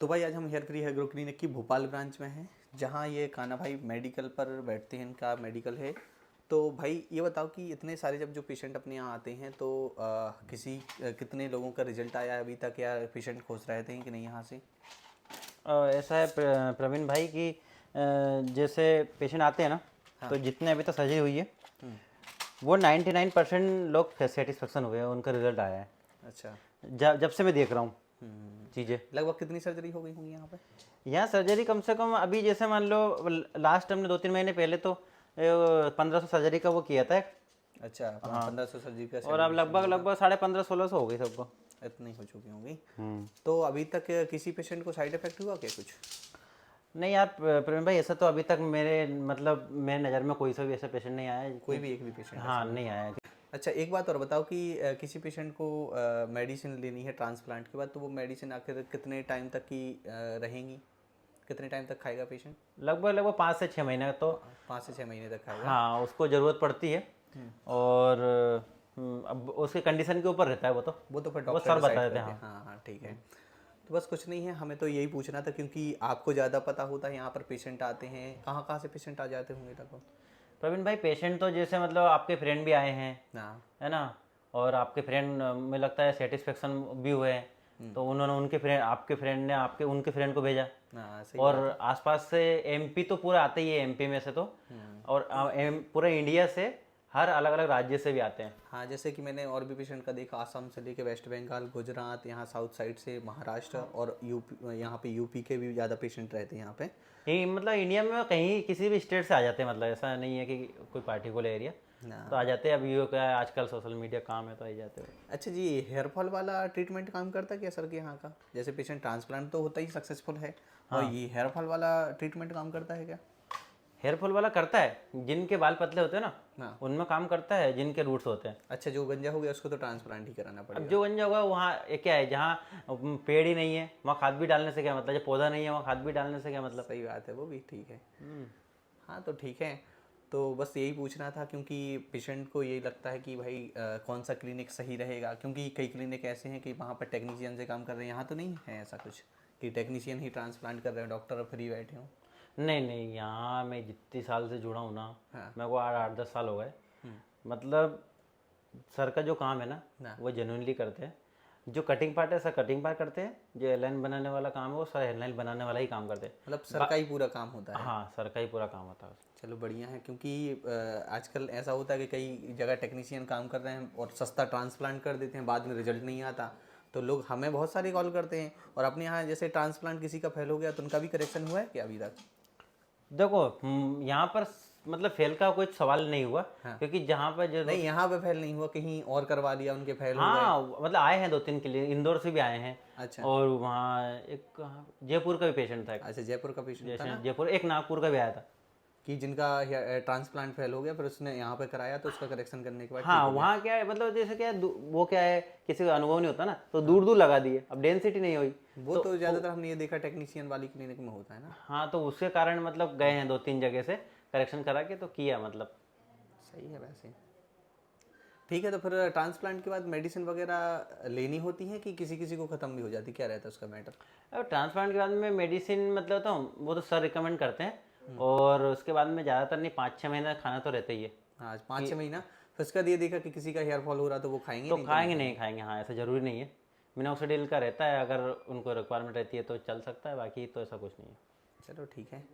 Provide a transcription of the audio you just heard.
तो भाई आज हम हेयर फ्री एग्रो क्लिनिक की भोपाल ब्रांच में हैं, जहाँ ये कान्हा भाई मेडिकल पर बैठते हैं। इनका मेडिकल है। तो भाई ये बताओ कि इतने सारे जब जो पेशेंट अपने यहाँ आते हैं तो कितने लोगों का रिजल्ट आया है अभी तक, या पेशेंट खुश रहते हैं कि नहीं यहाँ से? ऐसा है प्रवीण भाई कि जैसे पेशेंट आते हैं ना, तो जितने अभी तक सर्जरी हुई है वो 99% लोग सेटिस्फेक्शन हुए हैं, उनका रिजल्ट आया है। अच्छा। जब से मैं देख रहा हूँ चीज़ें। लगभग कितनी सर्जरी हो गई होंगी यहाँ पे? यहाँ सर्जरी कम से कम अभी जैसे मान लो लास्ट हमने 2-3 महीने पहले तो 1500 सर्जरी का वो किया था। अच्छा, 1500 सर्जरी का। और अब लगभग 1550-1600 हो गई सबको। इतनी हो चुकी होंगी। तो अभी तक किसी पेशेंट को साइड इफेक्ट हुआ क्या कुछ? नहीं यार प्रवीण भाई, ऐसा तो अभी तक मेरे नज़र में कोई सा भी ऐसा पेशेंट नहीं आया है। कोई भी एक भी पेशेंट? हाँ, नहीं आया है। अच्छा, एक बात और बताओ कि किसी पेशेंट को मेडिसिन लेनी है ट्रांसप्लांट के बाद, तो वो मेडिसिन आखिर कितने टाइम तक की रहेंगी? कितने टाइम तक खाएगा पेशेंट? लगभग 5 से 6 महीने तो 5 से 6 महीने तक खाएगा। हाँ, उसको ज़रूरत पड़ती है। और अब उसके कंडीशन के ऊपर रहता है। वो तो फिर वो डॉक्टर सर डिसाइड बता देते करते हैं। हैं। हाँ हाँ, ठीक है। तो बस कुछ नहीं है, हमें तो यही पूछना था क्योंकि आपको ज़्यादा पता होता है। यहाँ पर पेशेंट आते हैं, कहाँ कहाँ से पेशेंट आ जाते होंगे लगभग? प्रवीण भाई, पेशेंट तो जैसे आपके फ्रेंड भी आए हैं, हाँ। है ना। और आपके फ्रेंड में लगता है सेटिस्फेक्शन भी हुए हैं, तो उन्होंने आपके फ्रेंड ने उनके फ्रेंड को भेजा। हाँ, सही और बात है। आसपास से एमपी तो पूरा आते ही है, एमपी में से तो। और पूरे इंडिया से हर अलग अलग राज्य से भी आते हैं। हाँ, जैसे कि मैंने और भी पेशेंट का देखा, आसाम से लेके वेस्ट बंगाल, गुजरात, यहाँ साउथ साइड से महाराष्ट्र और यूपी, यहाँ पे यूपी के भी ज़्यादा पेशेंट रहते हैं यहाँ पे। ये इंडिया में कहीं किसी भी स्टेट से आ जाते हैं। ऐसा नहीं है कि कोई पार्टिकुलर एरिया, तो आ जाते हैं। अब ये क्या है, आजकल सोशल मीडिया काम है तो आ ही जाते हैं। अच्छा जी, हेयर फॉल वाला ट्रीटमेंट काम करता है क्या सर के यहाँ का? जैसे पेशेंट ट्रांसप्लांट तो होता ही सक्सेसफुल है, और ये हेयर फॉल वाला ट्रीटमेंट काम करता है क्या? हेयर फॉल वाला करता है, जिनके बाल पतले होते हैं ना, हाँ। उनमें काम करता है, जिनके रूट्स होते हैं। अच्छा, जो गंजा हो गया उसको तो ट्रांसप्लांट ही कराना अब पड़ेगा। जो गंजा होगा वहाँ क्या है, जहाँ पेड़ ही नहीं है वहाँ खाद भी डालने से क्या मतलब, जब पौधा नहीं है वहाँ खाद भी डालने से क्या मतलब। सही बात है, वो भी ठीक है। हाँ, तो ठीक है। तो बस यही पूछना था क्योंकि पेशेंट को यही लगता है कि भाई कौन सा क्लिनिक सही रहेगा, क्योंकि कई क्लिनिक ऐसे हैं कि वहाँ पर टेक्नीशियन से काम कर रहे हैं। यहाँ तो नहीं है ऐसा कुछ कि टेक्नीशियन ही ट्रांसप्लांट कर रहे हैं, डॉक्टर फ्री बैठे हों। नहीं, यहाँ मैं जितनी साल से जुड़ा हूँ ना, हाँ। मेरे को 8-10 साल हो गए। मतलब सर का जो काम है ना, वो जेन्युइनली करते हैं। जो कटिंग पार्ट है सर कटिंग पार्ट करते हैं, जो एयरलाइन बनाने वाला काम है वो सर एयरलाइन बनाने वाला ही काम करते हैं। मतलब सर का ही पूरा काम होता है? हाँ, सर का ही पूरा काम होता है। चलो बढ़िया है, क्योंकि आजकल ऐसा होता है कि कई जगह टेक्नीशियन काम कर रहे हैं और सस्ता ट्रांसप्लांट कर देते हैं, बाद में रिजल्ट नहीं आता। तो लोग हमें बहुत सारी कॉल करते हैं। और अपने यहाँ जैसे ट्रांसप्लांट किसी का फेल हो गया तो उनका भी करेक्शन हुआ है क्या अभी तक? देखो, यहाँ पर फेल का कोई सवाल नहीं हुआ। हाँ। क्योंकि जहाँ पर जो नहीं, यहाँ पे फेल नहीं हुआ, कहीं और करवा लिया उनके फेल हो गए? हाँ, आए हैं 2-3 के लिए, इंदौर से भी आए हैं। अच्छा। और वहाँ एक जयपुर का भी पेशेंट था। अच्छा, जयपुर का पेशेंट था ना? जयपुर, एक नागपुर का भी आया था कि जिनका ट्रांसप्लांट फेल हो गया, फिर उसने यहाँ पे कराया तो उसका करेक्शन करने के बाद हाँ, ठीक हो गया। वहाँ क्या है जैसे क्या है, वो क्या है, किसी का अनुभव नहीं होता ना, तो दूर दूर लगा दिए, अब डेंसिटी नहीं हुई। वो तो ज़्यादातर हमने ये देखा टेक्नीशियन वाली क्लिनिक में होता है ना। हाँ, तो उसके कारण गए हैं 2-3 जगह से करेक्शन करा के, तो किया सही है वैसे। ठीक है, तो फिर ट्रांसप्लांट के बाद मेडिसिन वगैरह लेनी होती है कि किसी किसी को ख़त्म भी हो जाती, क्या रहता है उसका मैटर? अब ट्रांसप्लांट के बाद में मेडिसिन तो वो तो सर रिकमेंड करते हैं। और उसके बाद में ज़्यादातर नहीं, 5-6 महीना खाना तो रहता ही है। हाँ, 5-6 महीना। फिर उसका ये देखा कि किसी का हेयर फॉल हो रहा तो वो खाएंगे तो नहीं? खाएंगे। हाँ, ऐसा ज़रूरी नहीं है। मिनॉक्सिडिल का रहता है, अगर उनको रिक्वायरमेंट रहती है तो चल सकता है, बाकी तो ऐसा कुछ नहीं है। चलो ठीक है।